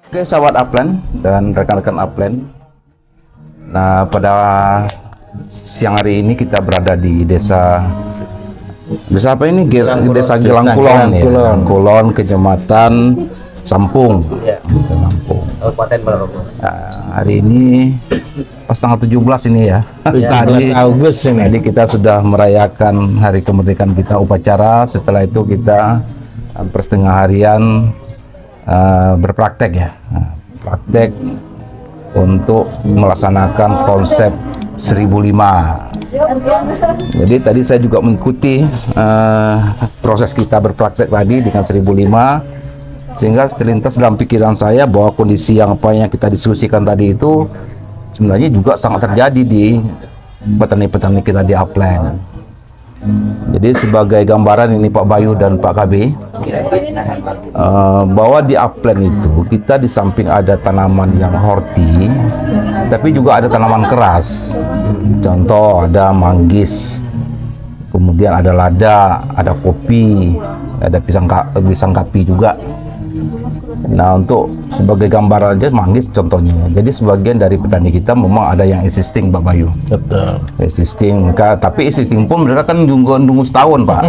Oke, sahabat Upland dan rekan-rekan Upland. Nah, pada siang hari ini kita berada di desa apa ini? Desa Gelang Kulon, ya. Kulon, Kecamatan Sampung. Ya. Sampung. Kabupaten Ponorogo. Nah, hari ini pas tanggal 17 ini ya. 17 Agustus ini. Jadi kita sudah merayakan hari kemerdekaan kita upacara. Setelah itu kita hampir setengah harian berpraktek ya. Praktek untuk melaksanakan konsep 1005. Jadi tadi saya juga mengikuti proses kita berpraktek tadi dengan 1005, sehingga terlintas dalam pikiran saya bahwa kondisi yang kita diskusikan tadi itu sebenarnya juga sangat terjadi di petani-petani kita di Upland. Jadi sebagai gambaran ini Pak Bayu dan Pak KB, bahwa di Upland itu kita di samping ada tanaman yang horti, tapi juga ada tanaman keras. Contoh ada manggis, kemudian ada lada, ada kopi, ada pisang kapi juga. Nah, untuk sebagai gambaran aja manggis contohnya. Jadi sebagian dari petani kita memang ada yang existing, Pak Bayu. Betul. Existing, tapi existing pun mereka kan nunggu setahun, Pak.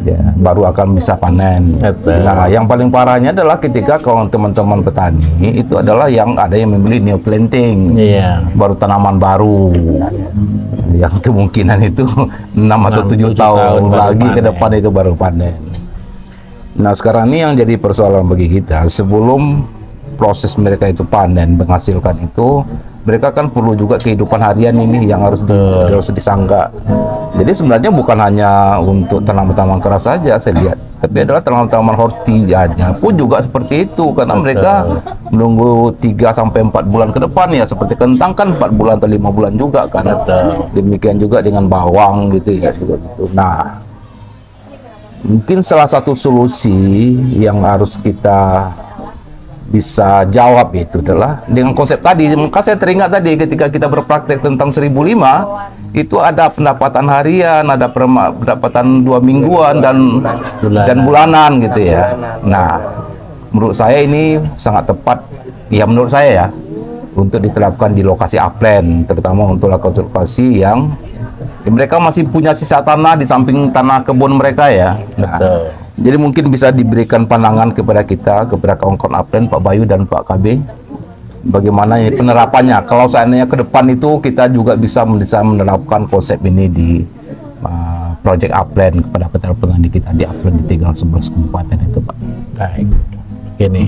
Ya, baru akan bisa panen. Betul. Nah, yang paling parahnya adalah ketika kalau teman-teman petani itu adalah yang ada yang membeli new planting. Iya. Baru tanaman baru. Yang kemungkinan itu 6 atau 7 tahun lagi ke depan itu baru panen. Nah, sekarang ini yang jadi persoalan bagi kita, sebelum proses mereka itu panen menghasilkan itu, mereka kan perlu juga kehidupan harian ini yang harus disangga. Jadi sebenarnya bukan hanya untuk tanaman-tanaman keras saja saya lihat, tapi adalah tanaman-tanaman horti aja pun juga seperti itu, karena mereka menunggu 3 sampai 4 bulan ke depan ya, seperti kentang kan 4 bulan atau 5 bulan juga kan. Demikian juga dengan bawang gitu ya, gitu. Nah, mungkin salah satu solusi yang harus kita bisa jawab itu adalah dengan konsep tadi. Maka saya teringat tadi ketika kita berpraktek tentang 1005, itu ada pendapatan harian, ada pendapatan 2 mingguan dan bulanan gitu ya. Nah, menurut saya ini sangat tepat ya, menurut saya ya, untuk diterapkan di lokasi Upland, terutama untuk lokasi yang mereka masih punya sisa tanah di samping tanah kebun mereka ya. Nah, jadi mungkin bisa diberikan pandangan kepada kita, kepada kawan-kawan Upland, Pak Bayu dan Pak KB, bagaimana ini penerapannya. Kalau seandainya ke depan itu kita juga bisa menerapkan konsep ini di Project Upland kepada petani kita di Upland di 11 kabupaten itu, Pak. Baik, gini.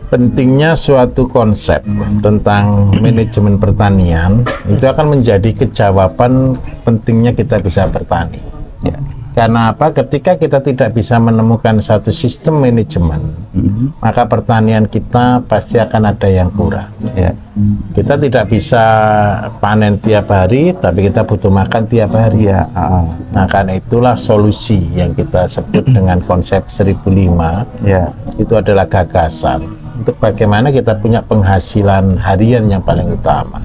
Pentingnya suatu konsep tentang manajemen pertanian itu akan menjadi kejawaban pentingnya kita bisa bertani. Ya. Karena apa? Ketika kita tidak bisa menemukan satu sistem manajemen, maka pertanian kita pasti akan ada yang kurang. Ya. Kita tidak bisa panen tiap hari, tapi kita butuh makan tiap hari. Ya. Nah, karena itulah solusi yang kita sebut dengan konsep 1005. Ya. Itu adalah gagasan untuk bagaimana kita punya penghasilan harian yang paling utama.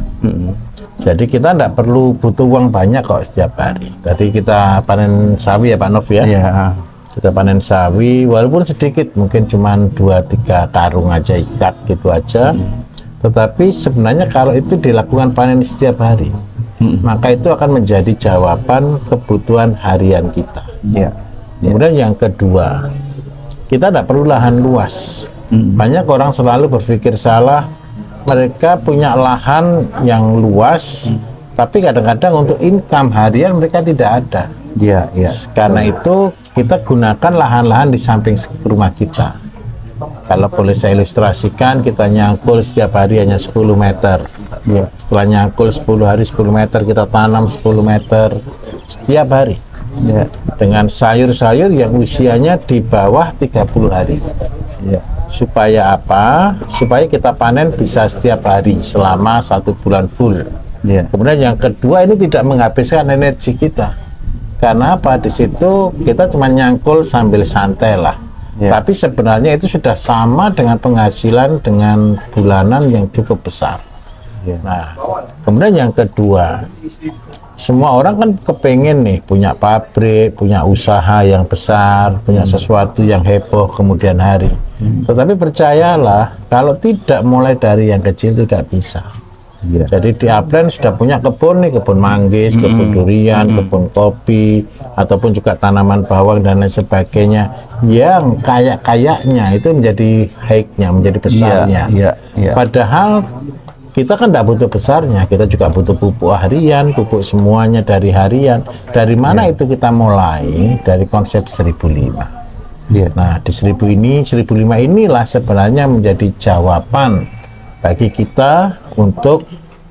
Jadi kita tidak perlu butuh uang banyak kok setiap hari. Tadi kita panen sawi ya Pak Nov ya. Ya. Kita panen sawi walaupun sedikit, mungkin cuma 2-3 karung aja ikat gitu aja. Tetapi sebenarnya kalau itu dilakukan panen setiap hari, maka itu akan menjadi jawaban kebutuhan harian kita. Ya. Kemudian yang kedua, kita tidak perlu lahan luas. Banyak orang selalu berpikir salah, mereka punya lahan yang luas, tapi kadang-kadang untuk income harian mereka tidak ada. Ya. Karena itu kita gunakan lahan-lahan di samping rumah kita. Kalau boleh saya ilustrasikan, kita nyangkul setiap hari hanya 10 meter. Ya. Setelah nyangkul 10 hari 10 meter, kita tanam 10 meter setiap hari. Ya. Dengan sayur-sayur yang usianya di bawah 30 hari. Ya. Supaya apa? Supaya kita panen bisa setiap hari selama 1 bulan full. Ya. Kemudian yang kedua, ini tidak menghabiskan energi kita. Karena apa? Di situ kita cuma nyangkul sambil santai lah. Ya. Tapi sebenarnya itu sudah sama dengan penghasilan dengan bulanan yang cukup besar. Ya. Nah, kemudian yang kedua, semua orang kan kepengen nih punya pabrik, punya usaha yang besar, punya sesuatu yang heboh kemudian hari. Tetapi percayalah, kalau tidak mulai dari yang kecil tidak bisa. Jadi di Upland sudah punya kebun nih, kebun manggis, kebun durian, kebun kopi, ataupun juga tanaman bawang dan lain sebagainya. Yang kayak-kayaknya itu menjadi high-nya, menjadi besarnya. Padahal kita kan tidak butuh besarnya, kita juga butuh pupuk harian, pupuk semuanya dari harian. Dari mana itu kita mulai? Dari konsep 1005. Nah, di 1005 inilah sebenarnya menjadi jawaban bagi kita untuk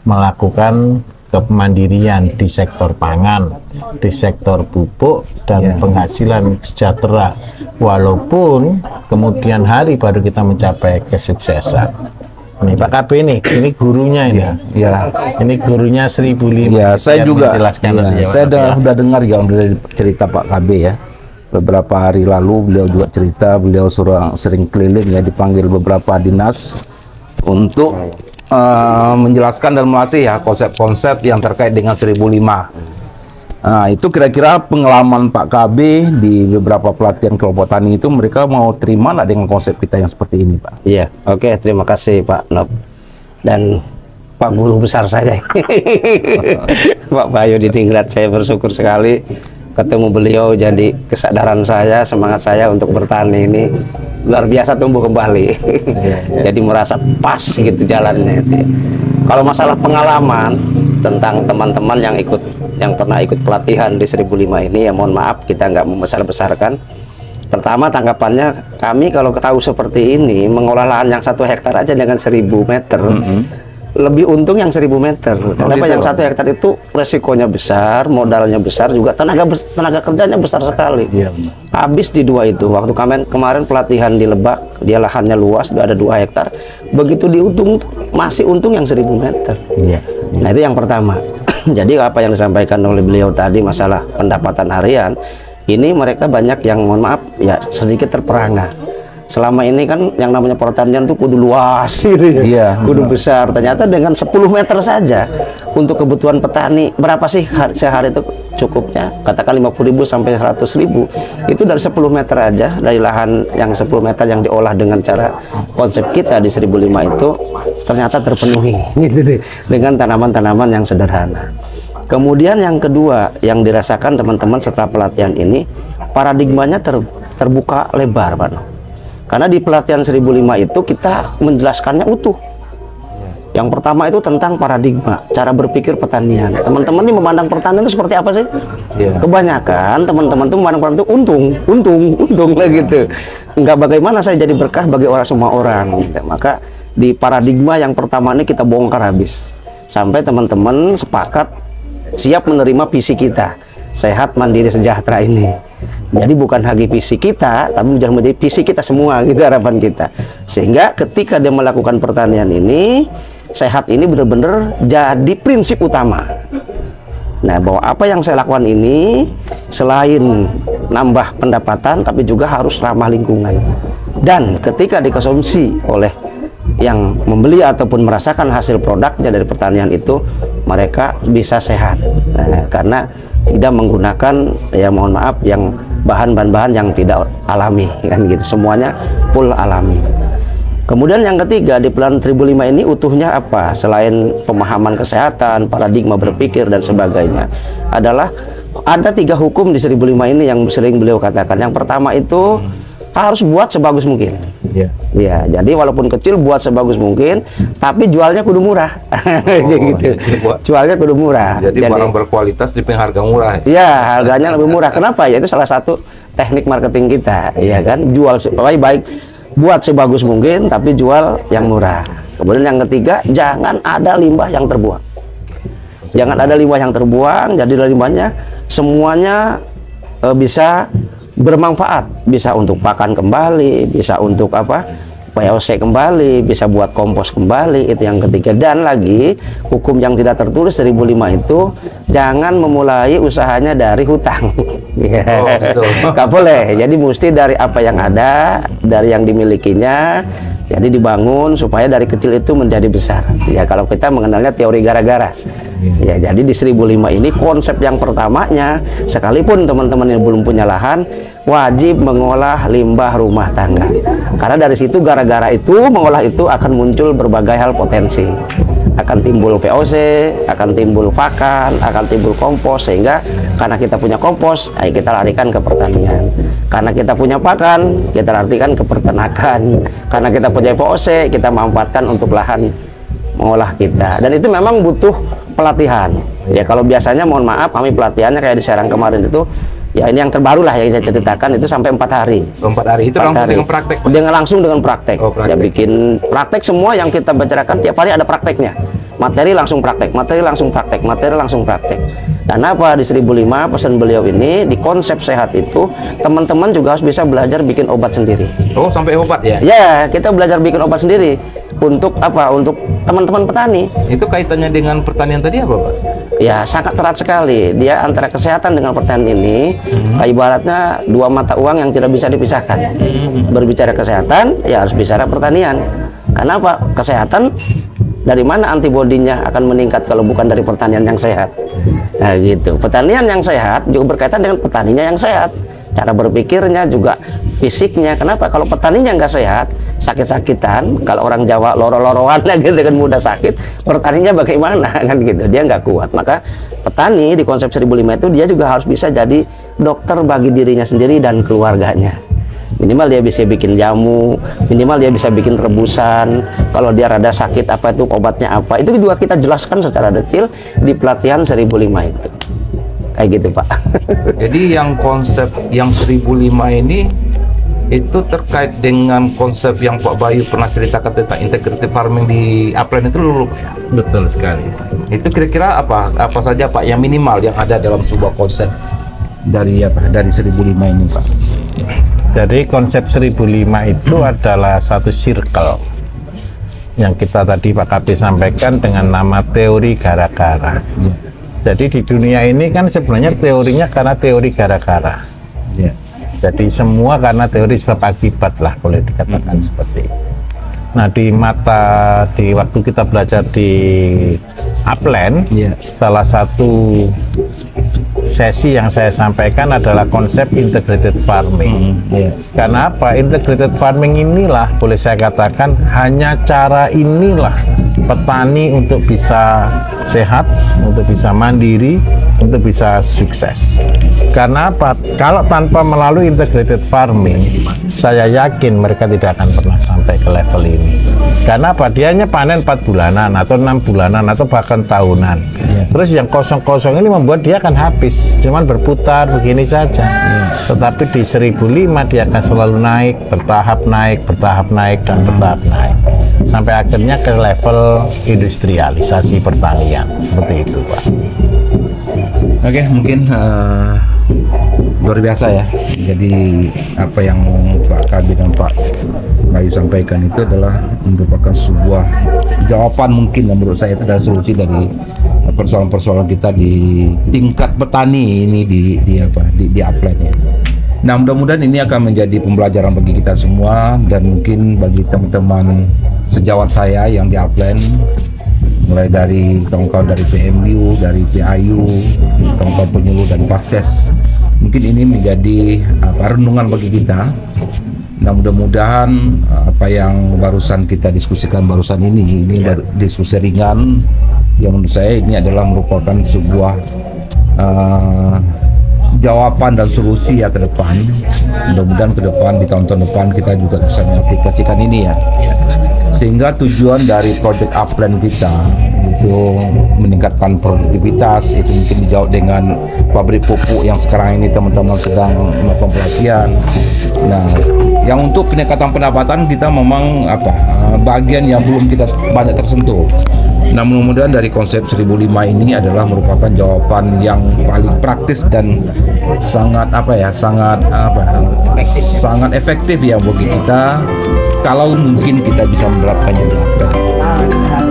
melakukan kemandirian di sektor pangan, di sektor pupuk, dan penghasilan sejahtera. Walaupun kemudian hari baru kita mencapai kesuksesan. Nih Pak KB ini gurunya ini. Ini gurunya 1005. Saya juga. Saya sudah dengar dari cerita Pak KB ya. Beberapa hari lalu beliau juga cerita, beliau sering keliling ya, dipanggil beberapa dinas untuk menjelaskan dan melatih ya konsep-konsep yang terkait dengan 1005. Nah, itu kira-kira pengalaman Pak KB di beberapa pelatihan kelompok tani itu, mereka mau terima nggak dengan konsep kita yang seperti ini, Pak? Iya, oke, terima kasih Pak Nob dan Pak Guru besar saya Pak Bayu di Dinggrat. Saya bersyukur sekali ketemu beliau, jadi kesadaran saya, semangat saya untuk bertani ini luar biasa tumbuh kembali. Jadi merasa pas gitu jalannya itu ya. Kalau masalah pengalaman tentang teman-teman yang pernah ikut pelatihan di 1005 ini, ya mohon maaf kita nggak membesar-besarkan. Pertama, tanggapannya kami kalau tahu seperti ini, mengolah lahan yang 1 hektar aja dengan 1000 meter, lebih untung yang 1000 meter. Kenapa? Yang 1 hektar itu resikonya besar, modalnya besar, juga tenaga kerjanya besar sekali. Habis di 2 itu, waktu kemarin pelatihan di Lebak, dia lahannya luas, ada 2 hektar. Begitu dihitung masih untung yang 1000 meter. Nah, itu yang pertama. Jadi apa yang disampaikan oleh beliau tadi masalah pendapatan harian, ini mereka banyak yang mohon maaf ya sedikit terperangah. Selama ini kan yang namanya pertanian tuh kudu luas gitu ya, kudu besar. Ternyata dengan 10 meter saja untuk kebutuhan petani, berapa sih sehari itu cukupnya? Katakan 50.000 sampai 100.000. Itu dari 10 meter aja, dari lahan yang 10 meter yang diolah dengan cara konsep kita di 1005 itu ternyata terpenuhi gitu deh, dengan tanaman-tanaman yang sederhana. Kemudian yang kedua yang dirasakan teman-teman setelah pelatihan ini, paradigmanya terbuka lebar, Pak. Karena di pelatihan 1005 itu kita menjelaskannya utuh. Yang pertama itu tentang paradigma, cara berpikir pertanian. Teman-teman ini memandang pertanian itu seperti apa sih? Kebanyakan teman-teman itu memandang pertanian itu untung lah gitu. Enggak bagaimana saya jadi berkah bagi semua orang. Maka di paradigma yang pertama ini kita bongkar habis. Sampai teman-teman sepakat siap menerima visi kita, sehat, mandiri, sejahtera ini. Jadi bukan hanya visi kita, tapi jangan menjadi visi kita semua, gitu harapan kita. Sehingga ketika dia melakukan pertanian ini, sehat ini benar-benar jadi prinsip utama. Nah, bahwa apa yang saya lakukan ini selain nambah pendapatan, tapi juga harus ramah lingkungan. Dan ketika dikonsumsi oleh yang membeli ataupun merasakan hasil produknya dari pertanian itu, mereka bisa sehat. Nah, karena tidak menggunakan, ya mohon maaf, yang bahan-bahan yang tidak alami kan gitu, semuanya full alami. Kemudian yang ketiga di plan 1005 ini utuhnya apa? Selain pemahaman kesehatan, paradigma berpikir dan sebagainya, adalah ada 3 hukum di 1005 ini yang sering beliau katakan. Yang pertama itu harus buat sebagus mungkin. Ya, jadi walaupun kecil buat sebagus mungkin, tapi jualnya kudu murah. Gitu. Jualnya kudu murah. Jadi barang berkualitas dengan harga murah. Ya, harganya lebih murah. Kenapa? Ya itu salah satu teknik marketing kita, ya kan? Jual baik buat sebagus mungkin, tapi jual yang murah. Kemudian yang ketiga, jangan ada limbah yang terbuang. Jangan ada limbah yang terbuang. Jadi limbahnya semuanya bisa bermanfaat, bisa untuk pakan kembali, bisa untuk apa, POC kembali, bisa buat kompos kembali. Itu yang ketiga. Dan lagi hukum yang tidak tertulis 1005 itu, jangan memulai usahanya dari hutang. Gak boleh. Jadi mesti dari apa yang ada, dari yang dimilikinya, jadi dibangun supaya dari kecil itu menjadi besar. Ya kalau kita mengenalnya teori gara-gara. Ya, jadi di 1005 ini konsep yang pertamanya, sekalipun teman-teman yang belum punya lahan, wajib mengolah limbah rumah tangga. Karena dari situ, gara-gara itu, mengolah itu akan muncul berbagai hal potensi. Akan timbul VOC, akan timbul pakan, akan timbul kompos, sehingga karena kita punya kompos, ayo kita larikan ke pertanian. Karena kita punya pakan, kita larikan ke peternakan. Karena kita punya VOC, kita manfaatkan untuk lahan mengolah kita. Dan itu memang butuh pelatihan. Ya, kalau biasanya mohon maaf, kami pelatihannya kayak di Serang kemarin itu, ya ini yang terbaru lah yang saya ceritakan, itu sampai 4 hari. 4 hari itu langsung dengan praktek? Dengan langsung dengan praktek. Oh, praktek. Ya, bikin praktek semua yang kita bicarakan tiap hari ada prakteknya. Materi langsung praktek, materi langsung praktek, materi langsung praktek. Dan apa di 1005 pesan beliau ini, di konsep sehat itu teman-teman juga harus bisa belajar bikin obat sendiri. Oh, sampai obat ya? Ya, kita belajar bikin obat sendiri. Untuk apa? Untuk teman-teman petani. Itu kaitannya dengan pertanian tadi apa, Pak? Ya, sangat erat sekali. Dia antara kesehatan dengan pertanian ini, ibaratnya dua mata uang yang tidak bisa dipisahkan. Berbicara kesehatan, ya harus bicara pertanian. Karena apa? Kesehatan, dari mana antibodinya akan meningkat kalau bukan dari pertanian yang sehat? Nah gitu. Pertanian yang sehat juga berkaitan dengan petaninya yang sehat. Cara berpikirnya juga, fisiknya. Kenapa? Kalau petaninya nggak sehat, sakit-sakitan. Kalau orang Jawa loro-loroan gitu kan, mudah sakit. Petaninya bagaimana kan gitu? Dia nggak kuat. Maka petani di konsep 1005 itu dia juga harus bisa jadi dokter bagi dirinya sendiri dan keluarganya. Minimal dia bisa bikin jamu, minimal dia bisa bikin rebusan. Kalau dia rada sakit apa itu obatnya apa, itu juga kita jelaskan secara detail di pelatihan 1005 itu. Kayak gitu, Pak. Jadi yang konsep yang 1005 ini itu terkait dengan konsep yang Pak Bayu pernah ceritakan tentang integrated farming di Upland itu dulu, Pak ya? Betul sekali. Itu kira-kira apa saja, Pak, yang minimal yang ada dalam sebuah konsep dari 1005 ini, Pak? Jadi konsep 1005 itu adalah satu circle yang kita tadi Pak Kabis sampaikan dengan nama teori gara-gara. Jadi di dunia ini kan sebenarnya teorinya karena teori gara-gara. Jadi semua karena teori sebab akibat lah, boleh dikatakan seperti itu. Nah, di waktu kita belajar di Upland, salah satu sesi yang saya sampaikan adalah konsep integrated farming. Karena apa? Integrated farming inilah, boleh saya katakan, hanya cara inilah petani untuk bisa sehat, untuk bisa mandiri, untuk bisa sukses. Karena apa? Kalau tanpa melalui integrated farming, saya yakin mereka tidak akan pernah sampai ke level ini. Karena apa? Dia hanya panen 4 bulanan atau 6 bulanan atau bahkan tahunan. Terus yang kosong-kosong ini membuat dia akan habis, cuman berputar begini saja. Tetapi di 1005 dia akan selalu naik, bertahap naik, bertahap naik, dan bertahap naik. Sampai akhirnya ke level industrialisasi pertanian. Seperti itu, Pak. Oke, mungkin luar biasa ya. Jadi apa yang Pak Kabir dan Pak Bayu sampaikan itu adalah merupakan sebuah jawaban mungkin yang menurut saya itu adalah solusi dari persoalan-persoalan kita di tingkat petani ini di Upland ya. Nah, mudah-mudahan ini akan menjadi pembelajaran bagi kita semua dan mungkin bagi teman-teman sejawat saya yang di Upland, mulai dari kawan-kawan dari PMU, dari PAYU, kawan-kawan penyuluh dan Paskes. Mungkin ini menjadi renungan bagi kita. Nah, mudah-mudahan apa yang barusan kita diskusikan barusan ini diskusi ringan yang menurut saya ini adalah merupakan sebuah jawaban dan solusi ya ke depan. Mudah-mudahan ke depan di tahun-tahun depan kita juga bisa mengaplikasikan ini ya. Sehingga tujuan dari Project Upland kita itu meningkatkan produktivitas, itu mungkin dijawab dengan pabrik pupuk yang sekarang ini teman-teman sedang melakukan pelatihan. Nah, yang untuk peningkatan pendapatan kita memang bagian yang belum kita banyak tersentuh. Nah, mudah-mudahan dari konsep 1005 ini adalah merupakan jawaban yang paling praktis dan sangat efektif ya bagi kita kalau mungkin kita bisa menerapkannya di Upland.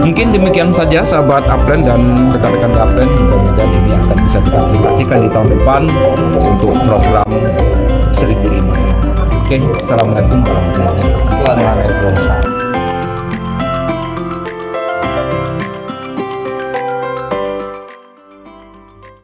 Mungkin demikian saja sahabat Upland dan rekan-rekan di Upland. Mudah-mudahan ini akan bisa kita aplikasikan di tahun depan untuk program 1005. Oke, assalamualaikum warahmatullahi wabarakatuh.